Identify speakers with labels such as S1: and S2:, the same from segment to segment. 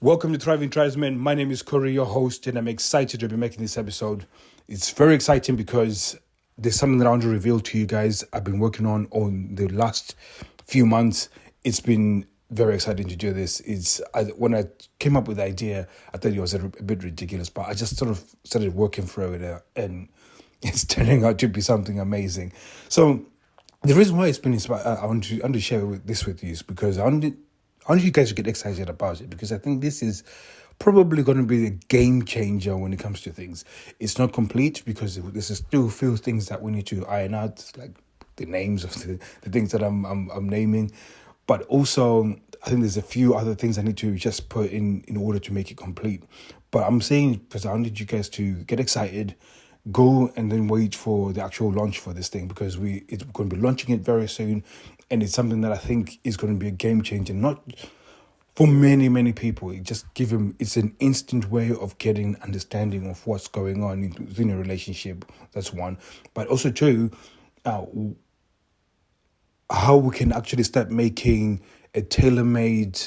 S1: Welcome to Thriving Tribesmen. My name is Kuri, your host, and I'm excited to be making this episode. It's very exciting because there's something that I want to reveal to you guys. I've been working on the last few months. It's been very exciting to do this. When I came up with the idea, I thought it was a bit ridiculous, but I just sort of started working through it, and it's turning out to be something amazing. So the reason why it's been inspired, I want to share this with you is because I want you guys to get excited about it, because I think this is probably going to be a game changer when it comes to things. It's not complete because there's still a few things that we need to iron out, like the names of the things that I'm naming. But also, I think there's a few other things I need to just put in order to make it complete. But I'm saying because I wanted you guys to get excited, go and then wait for the actual launch for this thing, because it's going to be launching it very soon, and it's something that I think is going to be a game changer, not for many people. It's an instant way of getting understanding of what's going on within a relationship. That's one. But also two, how we can actually start making a tailor-made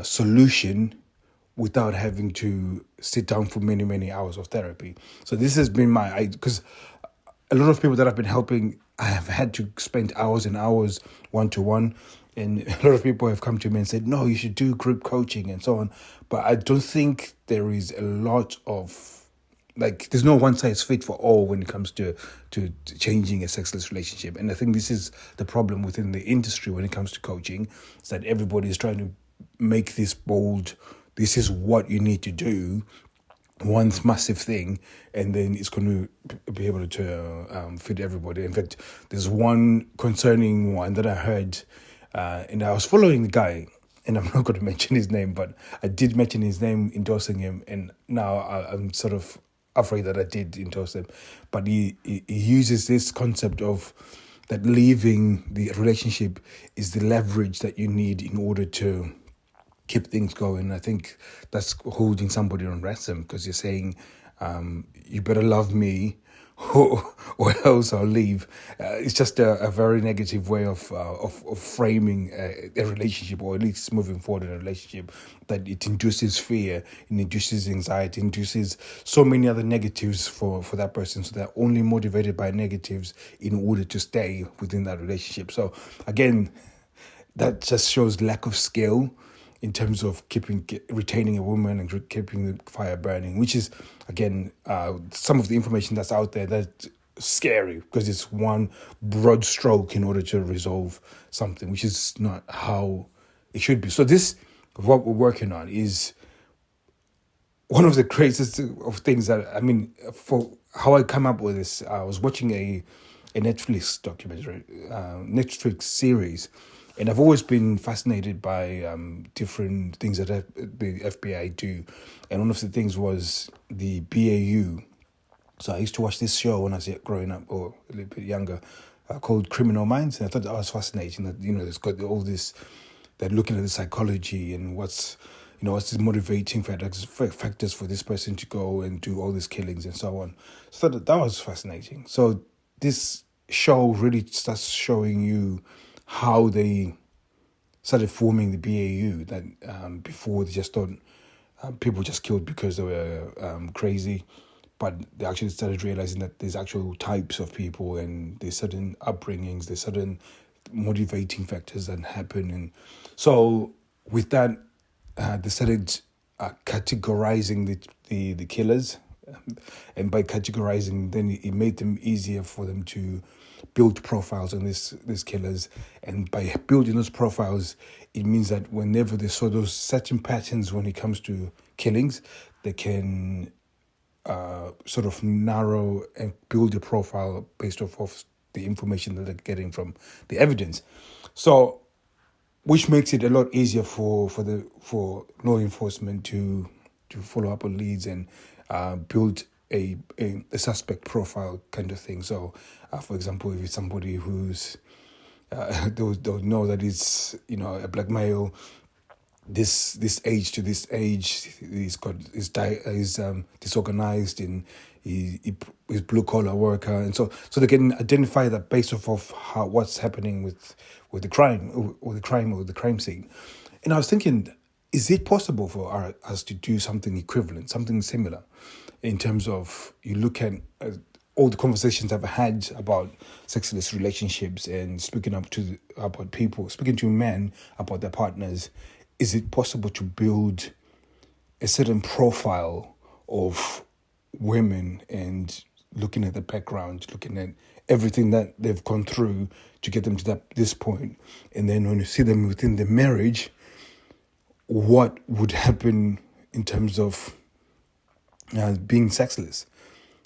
S1: solution without having to sit down for many hours of therapy. So this has been because a lot of people that I've been helping, I have had to spend hours and hours one-to-one, and a lot of people have come to me and said, no, you should do group coaching and so on. But I don't think there is a lot of, there's no one size fit for all when it comes to changing a sexless relationship. And I think this is the problem within the industry when it comes to coaching, is that everybody is trying to make this bold, this is what you need to do, one massive thing, and then it's going to be able to fit everybody. In fact, there's one concerning one that I heard, and I was following the guy, and I'm not going to mention his name, but I did mention his name, endorsing him, and now I'm sort of afraid that I did endorse him. But he uses this concept of that leaving the relationship is the leverage that you need in order to keep things going. I think that's holding somebody on ransom, because you're saying, you better love me or else I'll leave. It's just a very negative way of framing a relationship, or at least moving forward in a relationship, that it induces fear, it induces anxiety, induces so many other negatives for that person. So they're only motivated by negatives in order to stay within that relationship. So again, that just shows lack of skill in terms of retaining a woman and keeping the fire burning, which is, again, some of the information that's out there that's scary, because it's one broad stroke in order to resolve something, which is not how it should be. So what we're working on is one of the craziest of things for how I come up with this. I was watching a Netflix documentary, Netflix series, and I've always been fascinated by different things that the FBI do. And one of the things was the BAU. So I used to watch this show when I was growing up, or a little bit younger, called Criminal Minds. And I thought that was fascinating, that, it's got all this, they're looking at the psychology and what's the motivating factors for this person to go and do all these killings and so on. So that was fascinating. So this show really starts showing you how they started forming the BAU, that before they just thought people just killed because they were crazy, but they actually started realizing that there's actual types of people, and there's certain upbringings, there's certain motivating factors that happen. And so with that, they started categorizing the killers, and by categorizing, then it made them easier for them to build profiles on these killers. And by building those profiles, it means that whenever they saw those certain patterns when it comes to killings, they can sort of narrow and build a profile based off of the information that they're getting from the evidence. So, which makes it a lot easier for law enforcement to follow up on leads and build a suspect profile kind of thing. So, for example, if it's somebody who's they'll know that it's a black male, this age to this age, he's disorganized, and he's blue collar worker, and so they can identify that based off of what's happening with the crime scene. And I was thinking, is it possible for us to do something equivalent, something similar, in terms of you look at all the conversations I've had about sexless relationships and about people, speaking to men about their partners? Is it possible to build a certain profile of women and looking at the background, looking at everything that they've gone through to get them to this point, and then when you see them within the marriage, what would happen in terms of being sexless?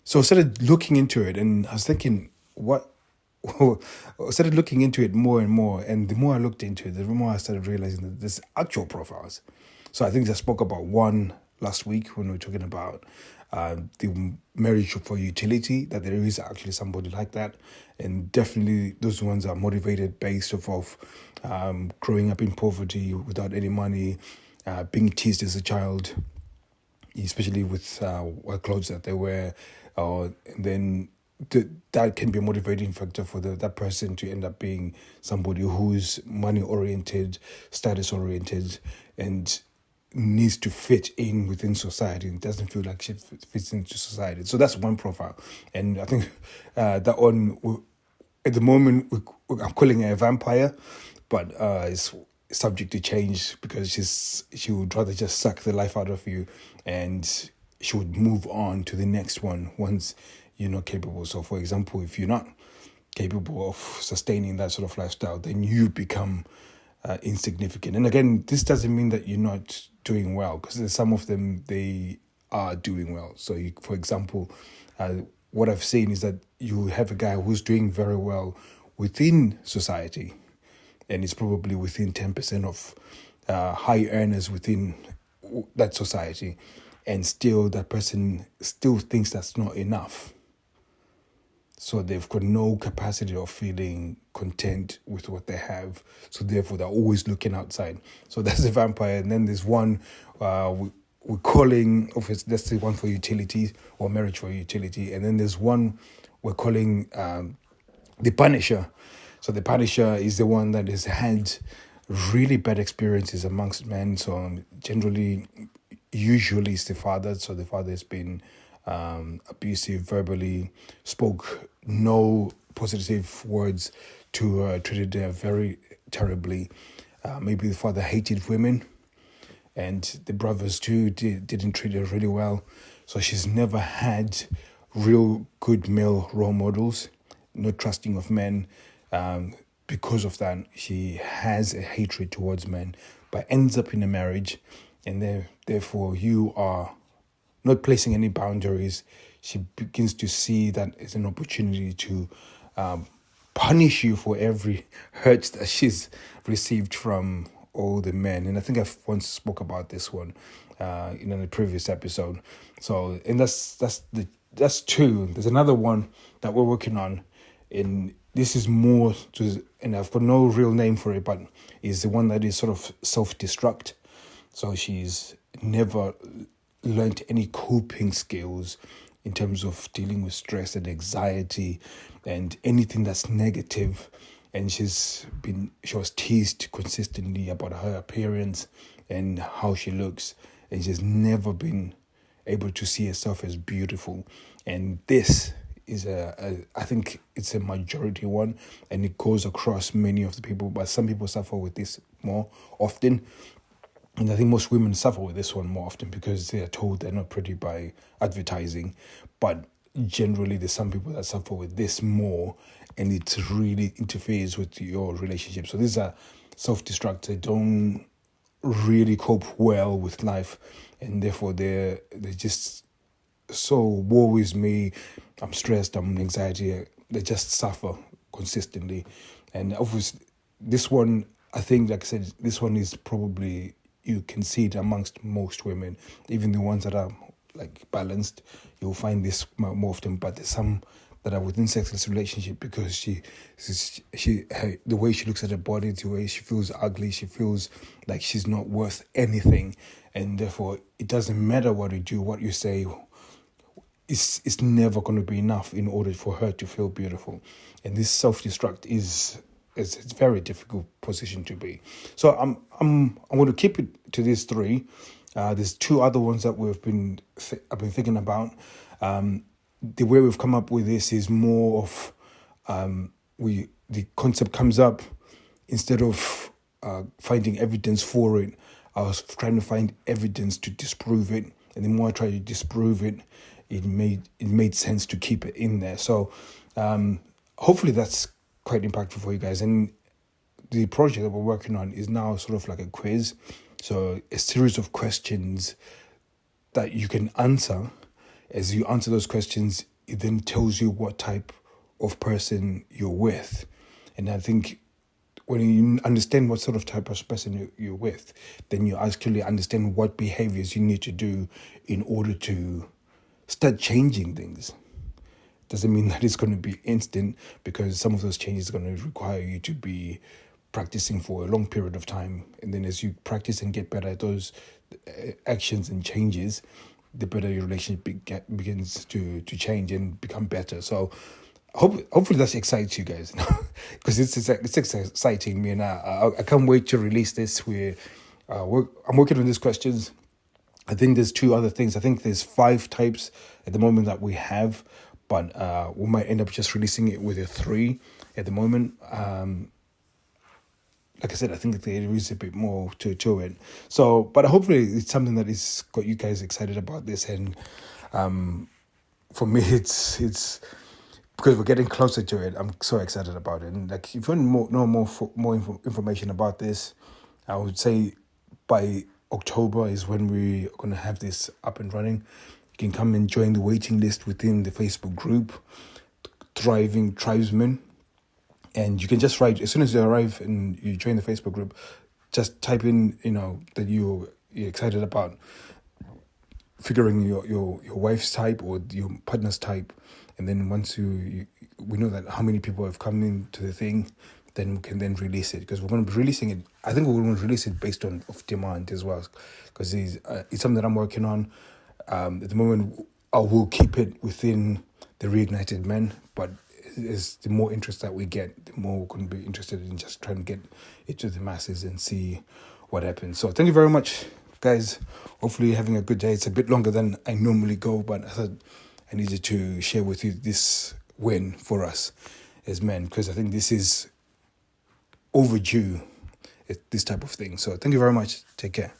S1: So I started looking into it, and I was thinking, what? I started looking into it more and more, and the more I looked into it, the more I started realizing that there's actual profiles. So I think I spoke about one last week when we were talking about the marriage for utility, that there is actually somebody like that. And definitely those ones are motivated based off of growing up in poverty without any money, being teased as a child, especially with what clothes that they wear. And then that can be a motivating factor for that person to end up being somebody who's money-oriented, status-oriented, and needs to fit in within society and doesn't feel like she fits into society. So that's one profile. And I think that one, at the moment, I'm calling her a vampire, but it's subject to change because she would rather just suck the life out of you, and she would move on to the next one once you're not capable. So, for example, if you're not capable of sustaining that sort of lifestyle, then you become insignificant. And again, this doesn't mean that you're not doing well, because there's some of them, they are doing well. So, for example, what I've seen is that you have a guy who's doing very well within society, and it's probably within 10% of high earners within that society, and still that person still thinks that's not enough. So they've got no capacity of feeling content with what they have. So therefore, they're always looking outside. So that's a vampire. And then there's one we're calling, obviously, that's the one for utility or marriage for utility. And then there's one we're calling the Punisher. So the Punisher is the one that has had really bad experiences amongst men. So generally, usually it's the father. So the father has been abusive verbally, spoke no positive words to her, treated her very terribly. Maybe the father hated women, and the brothers too didn't treat her really well. So she's never had real good male role models, no trusting of men. Because of that, she has a hatred towards men, but ends up in a marriage, and therefore you are not placing any boundaries. She begins to see that as an opportunity to punish you for every hurt that she's received from all the men. And I think I've once spoke about this one in a previous episode. So, and that's two. There's another one that we're working on, and this is more and I've got no real name for it, but is the one that is sort of self-destruct. So she's never learned any coping skills in terms of dealing with stress and anxiety and anything that's negative. And she was teased consistently about her appearance and how she looks, and she's never been able to see herself as beautiful. And this is I think it's a majority one, and it goes across many of the people, but some people suffer with this more often. And I think most women suffer with this one more often because they are told they're not pretty by advertising. But generally, there's some people that suffer with this more, and it really interferes with your relationship. So these are self-destruct. They don't really cope well with life, and therefore they're just so, woe is me, I'm stressed, I'm anxiety. They just suffer consistently. And obviously, this one, I think, like I said, this one is probably, you can see it amongst most women, even the ones that are like balanced. You'll find this more often, but there's some that are within sexless relationship because the way she looks at her body, the way she feels ugly, she feels like she's not worth anything, and therefore it doesn't matter what you do, what you say. It's never going to be enough in order for her to feel beautiful. And this self-destruct is it's a very difficult position to be. So I'm going to keep it to these three. There's two other ones that I've been thinking about. The way we've come up with this is more of the concept comes up, instead of finding evidence for it, I was trying to find evidence to disprove it, and the more I tried to disprove it, it made sense to keep it in there. So hopefully that's quite impactful for you guys. And the project that we're working on is now sort of like a quiz, so a series of questions that you can answer. As you answer those questions, it then tells you what type of person you're with. And I think when you understand what sort of type of person you're with, then you actually understand what behaviors you need to do in order to start changing things. Doesn't mean that it's going to be instant, because some of those changes are going to require you to be practicing for a long period of time. And then as you practice and get better at those actions and changes, the better your relationship begins to change and become better. So hopefully that excites you guys, because it's exciting me, and I can't wait to release this. I'm working on these questions. I think there's two other things. I think there's 5 types at the moment that we have, but we might end up just releasing it with a 3 at the moment. Like I said, I think there is a bit more to it. So, but hopefully it's something that has got you guys excited about this. And for me, it's because we're getting closer to it. I'm so excited about it. And like, if you want to know more information about this, I would say by October is when we're going to have this up and running. You can come and join the waiting list within the Facebook group, Thriving Tribesmen. And you can just write, as soon as you arrive and you join the Facebook group, just type in, that you're excited about figuring your wife's type or your partner's type. And then once we know that how many people have come into the thing, then we can then release it, because we're going to be releasing it. I think we're going to release it based on of demand as well, because it's something that I'm working on. At the moment, I will keep it within the reignited men, but as the more interest that we get, the more we're going to be interested in just trying to get it to the masses and see what happens. So thank you very much, guys. Hopefully you're having a good day. It's a bit longer than I normally go, but I thought I needed to share with you this win for us as men, because I think this is overdue, this type of thing. So thank you very much. Take care.